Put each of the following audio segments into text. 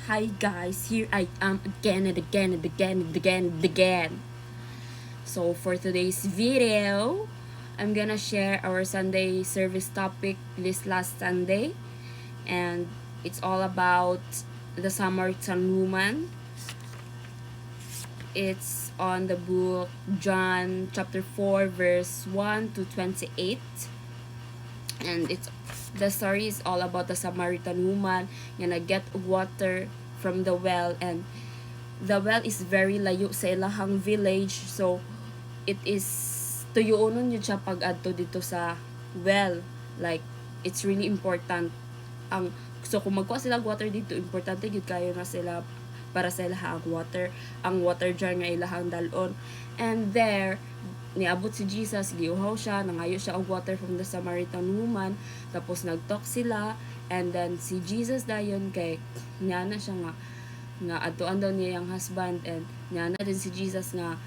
Hi guys, here I am again and again and again and again and again. So for today's video, I'm gonna share our Sunday service topic this last Sunday, and it's all about the Samaritan woman. It's on the book John chapter 4 verse 1 to 28, and the story is all about the Samaritan woman na get water from the well, and the well is very layo sa ilahang village, so it is tuyoonon yun siya pag adto dito sa well, like it's really important ang so kung magkuha sila water dito, importante gyud kayo na sila para sa ilahang water, ang water jar nga ilahang dalon. And there niabot si Jesus, giuhaw siya, nangayo siya og water from the Samaritan woman, tapos nagtalk sila, and then si Jesus dayon kay niya na siya nga adtuan daw niya yung husband, and niya na din si Jesus nga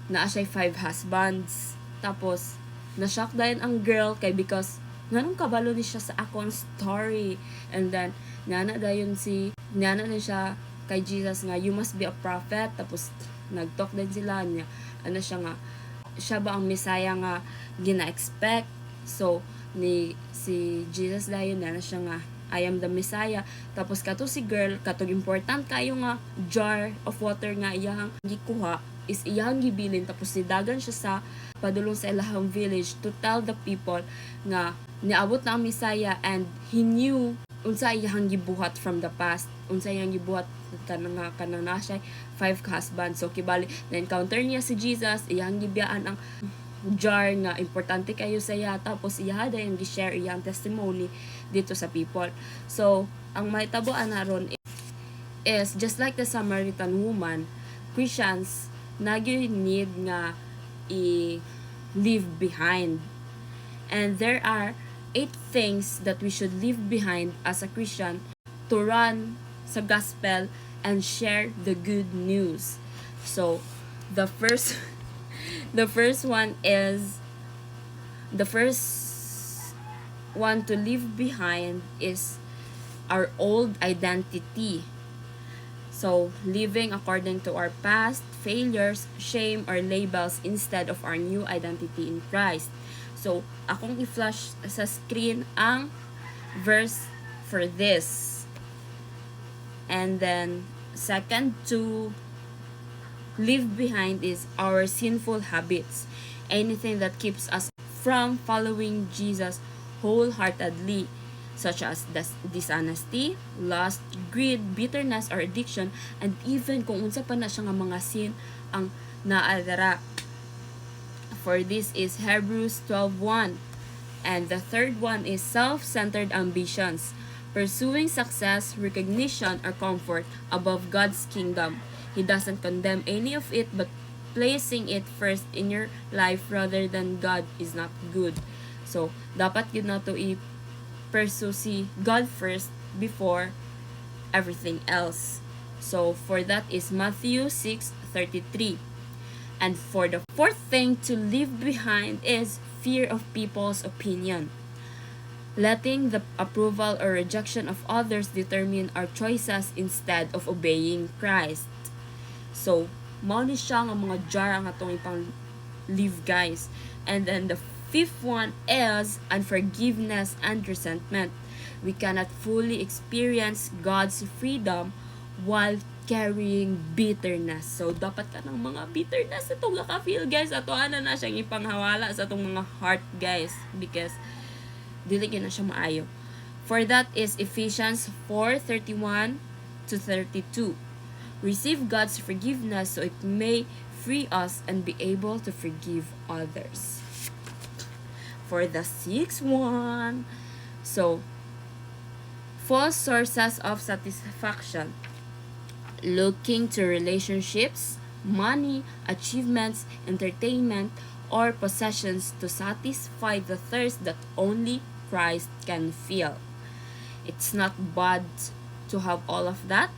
naa siya 5 husbands. Tapos na-shock dayon ang girl kay because nganong kabalo ni siya sa akong story, and then niya na din siya kay Jesus nga you must be a prophet. Tapos nagtalk din sila niya ano siya nga siya ba ang Messiah nga gina-expect. So si Jesus dayon na siya nga I am the Messiah. Tapos kato si girl, katong important kayo nga jar of water nga iyang gikuha is iyang gibilin, tapos nidagan siya sa padulong sa ilahang village to tell the people nga niabot na ang Messiah, and he knew unsa iyang gibuhat from the past, unsa iyang gibuhat kanang na siya 5 husbands. So kibali na encounter niya si Jesus, iyang gibiyaan ang jar nga importante kayo sa iya, tapos iya dayon gi-share iyang testimony dito sa people. So ang mahitaboan naron is just like the Samaritan woman, Christians need nga i-leave behind, and there are 8 things that we should leave behind as a Christian to run sa gospel and share the good news. So the first one is the first one to leave behind is our old identity. So living according to our past failures, shame, or labels instead of our new identity in Christ. So akong i-flash sa screen ang verse for this. And then second to leave behind is our sinful habits, anything that keeps us from following Jesus wholeheartedly, such as dishonesty, lust, greed, bitterness, or addiction, and even kung unsa pa na siya nga mga sin ang naadara. For this is Hebrews 12:1. And the third one is self-centered ambitions, pursuing success, recognition, or comfort above God's kingdom. He doesn't condemn any of it, but placing it first in your life rather than God is not good. So dapat yun na to pursue si God first before everything else. So for that is Matthew 6:33. And for the fourth thing to leave behind is fear of people's opinion. Letting the approval or rejection of others determine our choices instead of obeying Christ. So, mao ni siya nga mga jar ang atong ipang leave, guys. And then the fifth one is unforgiveness and resentment. We cannot fully experience God's freedom while carrying bitterness. So dapat ka ng mga bitterness itong ka-feel, guys. Ato ana na siyang ipanghawala sa atong mga heart, guys, because dili gyud na siya maayo. For that is Ephesians 4:31 to 32. Receive God's forgiveness so it may free us and be able to forgive others. For the sixth one, so false sources of satisfaction, looking to relationships, money, achievements, entertainment, or possessions to satisfy the thirst that only Christ can fill. It's not bad to have all of that.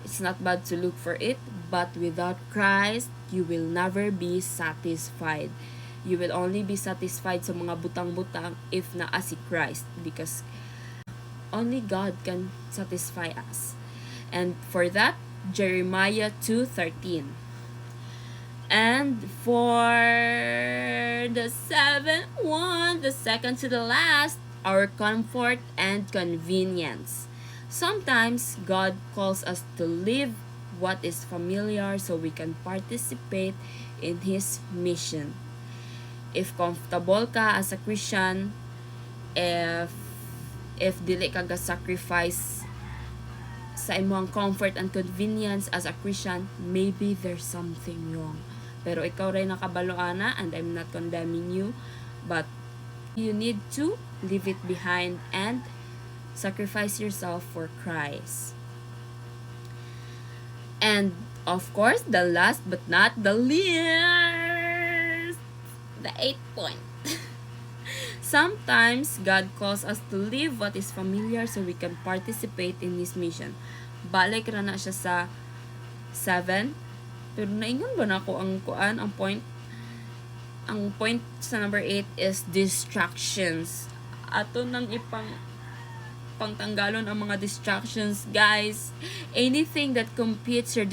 It's not bad to look for it, but without Christ, you will never be satisfied. You will only be satisfied sa mga butang-butang if naa si Christ, because only God can satisfy us. And for that, Jeremiah 2:13. And for the seventh one, the second to the last, our comfort and convenience. Sometimes God calls us to live what is familiar so we can participate in His mission. If comfortable ka as a Christian, if dili ka ga-sacrifice sa imong comfort and convenience as a Christian, maybe there's something wrong. Pero ikaw rin nakabalo ana, and I'm not condemning you, but you need to leave it behind and sacrifice yourself for Christ. And of course, the last but not the least, the 8th point. Sometimes God calls us to live what is familiar so we can participate in His mission. Balik ra na siya sa 7. Pero naingon ba na ako ang kuan, ang point? Ang point sa number 8 is distractions. Ato nang pangtanggalon ang mga distractions, guys. Anything that competes your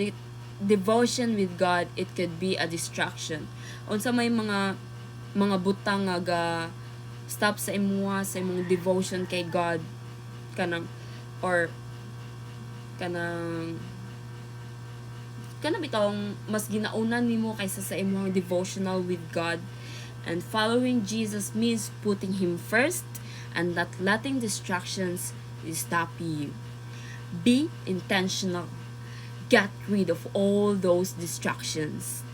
devotion with God, it could be a distraction. Unsa may mga butang nga stop sa imong devotion kay God kanang bitong mas ginaunan nimo kaysa sa imong devotional with God. And following Jesus means putting Him first and not letting distractions stop you. Be intentional. Get rid of all those distractions.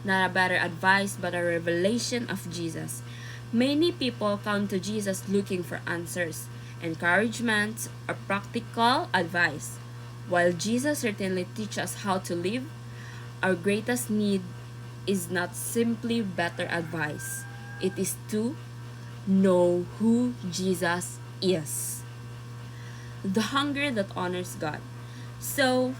Not a better advice, but a revelation of Jesus. Many people come to Jesus looking for answers, encouragement, or practical advice. While Jesus certainly teaches us how to live, our greatest need is not simply better advice. It is to know who Jesus is. The hunger that honors God. So,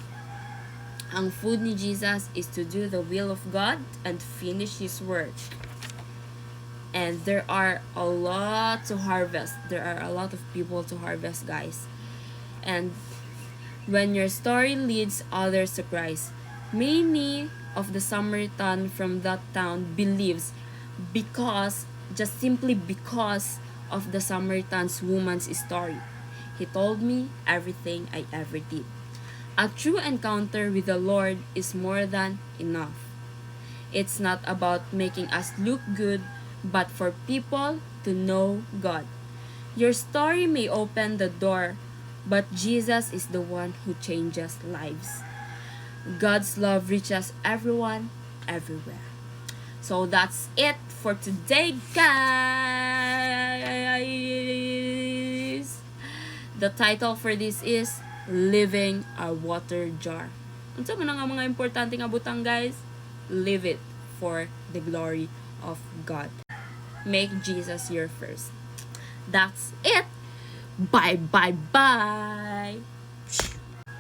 ang food ni Jesus is to do the will of God and finish His work. And there are a lot to harvest. There are a lot of people to harvest, guys. And when your story leads others to Christ, many of the Samaritan from that town believes simply because of the Samaritan's woman's story. He told me everything I ever did. A true encounter with the Lord is more than enough. It's not about making us look good, but for people to know God. Your story may open the door, but Jesus is the one who changes lives. God's love reaches everyone, everywhere. So that's it for today, guys. The title for this is Living a Water Jar. Unsa man nga mga importante nga butang, guys? Live it for the glory of God. Make Jesus your first. That's it. Bye, bye, bye.